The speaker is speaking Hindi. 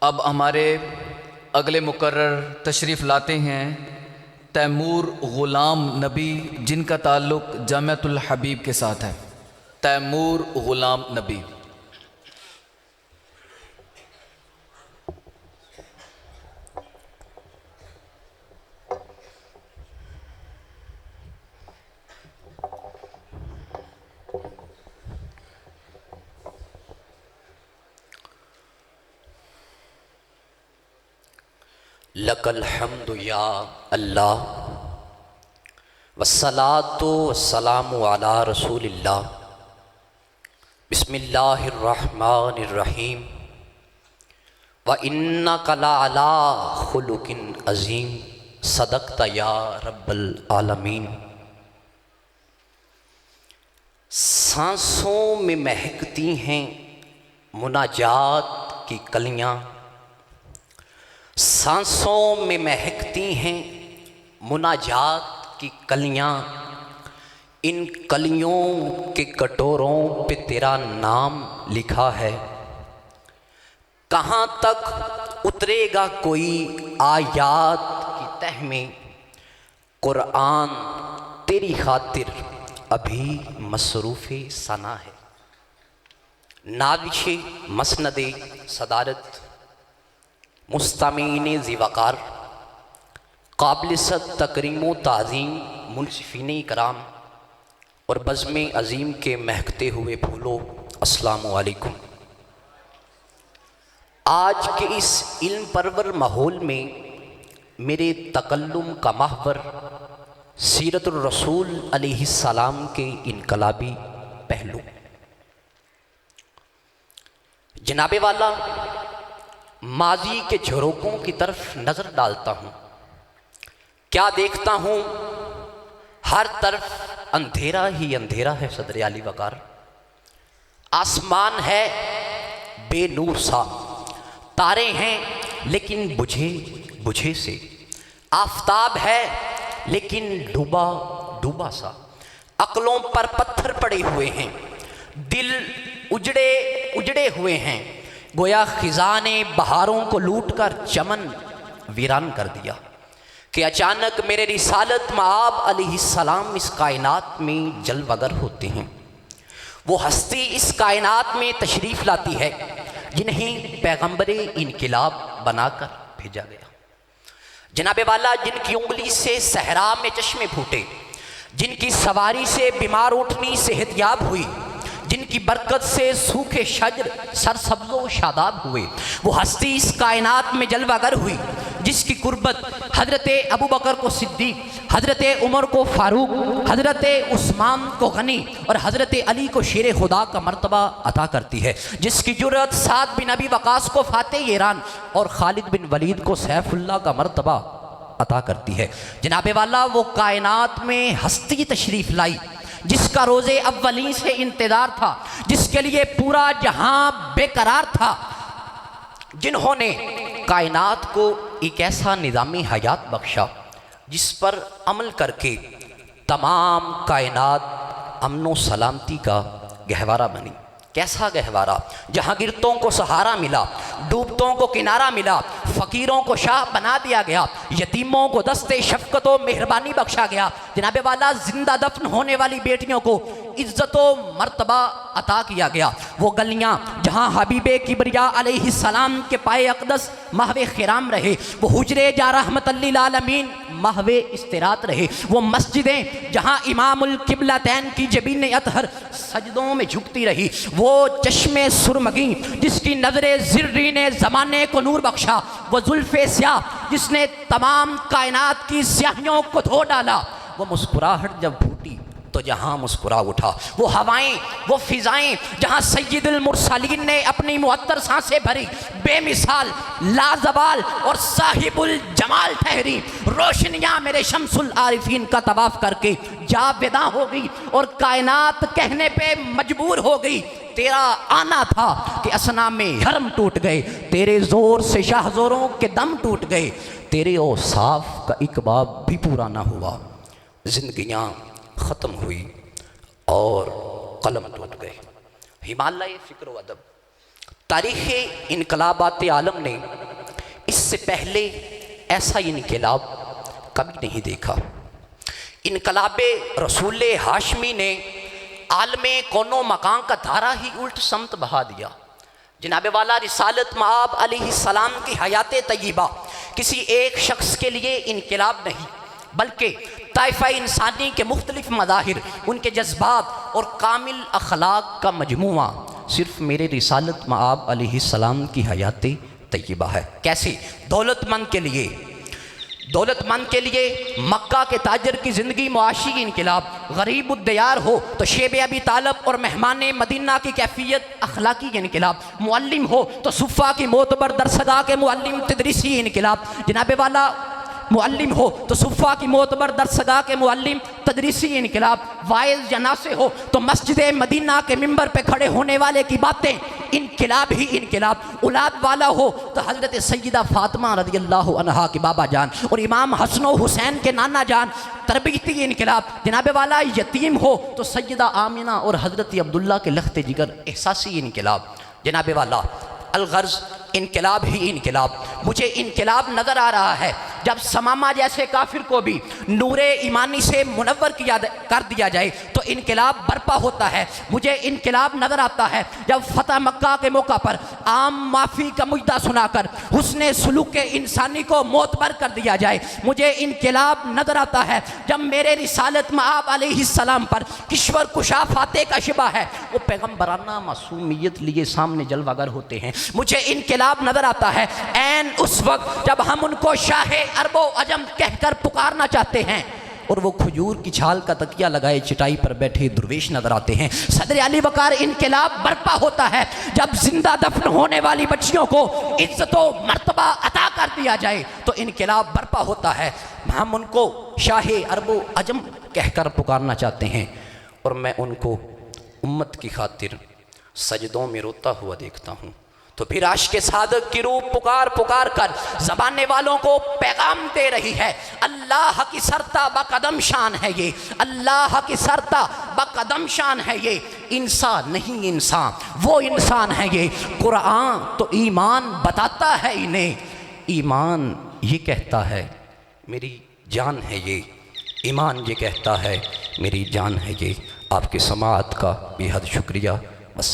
अब हमारे अगले मुकर्रर तशरीफ़ लाते हैं तैमूर ग़ुलाम नबी, जिनका ताल्लुक़ जामिअतुल हबीब के साथ है। तैमूर ग़ुलाम नबी। लकल हम्दु या अल्लाह वस्सलातु वस्सलामु अला रसूलिल्लाह। बिस्मिल्लाहिर्रहमानिर्रहीम। व इन्नका लअला खुलुकिन अज़ीम। सदक़ता या रब्बल आलमीन। सांसों में महकती हैं मुनाजात की कलियाँ, सांसों में महकती हैं मुनाजात की कलियाँ। इन कलियों के कटोरों पे तेरा नाम लिखा है। कहाँ तक उतरेगा कोई आयात की तह में, कुरान तेरी खातिर अभी मसरूफ़े सना है। नाविश मसनदे सदारत मुस्तमीन ज़िवकार काबिलियत तकरीम ताज़ीम मुनसिफ़ीन कराम और बज़्म अज़ीम के महकते हुए फूलों, अस्सलामु अलैकुम। आज के इस इल्म परवर माहौल में मेरे तकल्लुम का महवर सीरतुर रसूल अलैहिस्सलाम के इनकलाबी पहलू। जनाबे वाला, माजी के झरोकों की तरफ नज़र डालता हूँ, क्या देखता हूँ? हर तरफ अंधेरा ही अंधेरा है सदर आली वकार। आसमान है बेनूर सा, तारे हैं लेकिन बुझे बुझे से। आफताब है लेकिन डूबा डूबा सा। अक्लों पर पत्थर पड़े हुए हैं, दिल उजड़े उजड़े हुए हैं। गोया खिज़ां ने बहारों को लूट कर चमन वीरान कर दिया कि अचानक मेरे रिसालत मआब अलैहिस्सलाम इस कायनात में जलवगर होते हैं। वो हस्ती इस कायनात में तशरीफ़ लाती है जिन्हें पैगम्बरे इनकिलाब बनाकर भेजा गया। जनाबे वाला, जिनकी उंगली से सहरा में चश्मे फूटे, जिनकी सवारी से बीमार उठनी सेहतयाब हुई, जिनकी बरकत से सूखे शजर सरसब्ज़ो शादाब हुए, वो हस्ती इस कायनात में जलवागर हुई जिसकी कुर्बत हज़रत अबू बकर को सिद्दीक, हज़रत उमर को फ़ारूक, हज़रत उस्मान को गनी और हज़रत अली को शेर खुदा का मर्तबा अता करती है। जिसकी जुर्रत साद बिन अबी वक़ास को फ़ातेह ईरान और खालिद बिन वलीद को सैफुल्लाह का मर्तबा अता करती है। जनाबे वाला, वो कायनात में हस्ती तशरीफ़ लाई जिसका रोज़े अव्वलीन से इंतज़ार था, जिसके लिए पूरा जहां बेकरार था, जिन्होंने कायनात को एक ऐसा निज़ामी हयात बख्शा जिस पर अमल करके तमाम कायनात अमनो सलामती का गहवारा बनी। कैसा गहवारा? जहाँ गिरतों को सहारा मिला, डूबतों को किनारा मिला, फ़कीरों को शाह बना दिया गया, यतीमों को दस्ते शफ़क़त व मेहरबानी बख्शा गया। जनाबे वाला, जिंदा दफन होने वाली बेटियों को इज़्ज़त व मर्तबा अता किया गया। वो गलियाँ जहाँ हबीबे किबरिया अलैहिस्सलाम के पाए अक़दस महवे ख़िराम रहे, वो हुजरे जा रहमतल लिल आलमीन महवे इस्तिरात रहे, वो मस्जिदें जहाँ इमामुल किबलतैन की जबीन अतहर सजदों में झुकती रही, वो चश्मे सुरमगी जिसकी नज़रे ज़िर्री ने ज़माने को नूर बख्शा, वो जुल्फ़े स्याह जिसने तमाम कायनात की स्याहियों को धो डाला, वो मुस्कुराहट जब फूटी तो जहाँ मुस्कुरा उठा, वो हवाएं, वो फ़िज़ाएं जहाँ सय्यदुल मुरसलीन ने अपनी मुअत्तर सांसें भरी, बेमिसाल लाजवाल और साहिबुल जमाल ठहरी। रोशनियाँ मेरे शम्सुल आरिफीन का तवाफ़ करके जावेदा हो गई और कायनात कहने पे मजबूर हो गई, तेरा आना था कि असना में हरम टूट गए, तेरे ज़ोर से शाहज़ोरों के दम टूट गए, तेरे औसाफ का एक बाब भी पूरा ना हुआ, जिंदगियाँ ख़त्म हुई और कलम टूट गए। हिमालय फ़िक्र व अदब तारीख़ इनकलाबात आलम ने इससे पहले ऐसा इनकलाब कभी नहीं देखा। इनकलाब रसूल हाशमी ने आलमे कोनो मकान का धारा ही उल्ट समत बहा दिया। जनाब वाला रिसालत मआब अलैहिस्सलाम की हयात तय्यबा किसी एक शख्स के लिए इनकलाब नहीं, बल्कि ताइफा इंसानी के मुख्तलिफ मज़ाहिर, उनके जज्बात और कामिल अखलाक का मजमुआ सिर्फ मेरे रिसालत मआब अलैहिस्सलाम की हयात तय्यबा है। कैसे? दौलतमंद के लिए मक्का के ताजर की ज़िंदगी मुआशी इनकलाब, गरीब उद्दयार हो तो शेब अबी तालब और मेहमान मदीना की कैफियत अखलाकी इनकलाब, मुअल्लिम हो तो सुफ़ा की मोतबर दरसगा के मुअल्लिम तदरीसी इनकलाब, जनाब वाला मुअल्लिम हो तो सुफ़ा की मोतबर दरसगा के मुअल्लिम तदरीसी इनकलाब, वाइज जनासे हो तो मस्जिद मदीना के मिंबर पे खड़े होने वाले की बातें इनकलाब ही इनकलाब, औलाद वाला हो तो हज़रत सैयदा फ़ातिमा रज़ियल्लाहु अन्हा के बाबा जान और इमाम हसन व हुसैन के नाना जान तरबियती इनकलाब, जनाब वाला यतीम हो तो सैयदा आमिना और हज़रत अब्दुल्ला के लख्त जिगर एहसासी इनकलाब, जनाब वाला अलगर्ज़ इनकलाब ही इनकलाब। मुझे इनकलाब नज़र आ रहा है जब समामा जैसे काफिर को भी नूरे ईमानी से मुनव्वर कर दिया जाए तो इनकलाब बर्पा होता है। मुझे इनकलाब नज़र आता है जब फ़तह मक्का के मौका पर आम माफ़ी का मुजदा सुनाकर हुस्ने सुलूक इंसानी को मोतबर कर दिया जाए। मुझे इनकलाब नज़र आता है जब मेरे रिसालत मआब अलैहिस्सलाम पर किश्वर कुशा फाते का शिबा है, वो पैगम्बराना मासूमियत लिए सामने जलवागर होते हैं। मुझे इनकलाब नज़र आता है ऐन उस वक्त जब हम उनको शाहे अरबो अजम कहकर पुकारना चाहते हैं और वो खजूर की छाल का तकिया लगाए चटाई पर बैठे दुर्वेश नजर आते हैं। सदर अली वकार इनकलाब बर्पा होता है जब जिंदा दफन होने वाली बच्चियों को इज्जत व मर्तबा अता कर दिया जाए तो इनकलाब बर्पा होता है। हम उनको शाहे अरबो अजम कहकर पुकारना चाहते हैं और मैं उनको उम्मत की खातिर सजदों में रोता हुआ देखता हूँ। तो फिर आशिक़ सादक की रूह पुकार पुकार कर ज़बाने वालों को पैगाम दे रही है। अल्लाह की सरता बकदम शान है ये, अल्लाह की सरता बकदम शान है ये, इंसान नहीं इंसान वो इंसान है ये। कुरान तो ईमान बताता है इन्हें, ईमान ये कहता है मेरी जान है ये, ईमान ये कहता है मेरी जान है ये। आपके समाअत का बेहद शुक्रिया।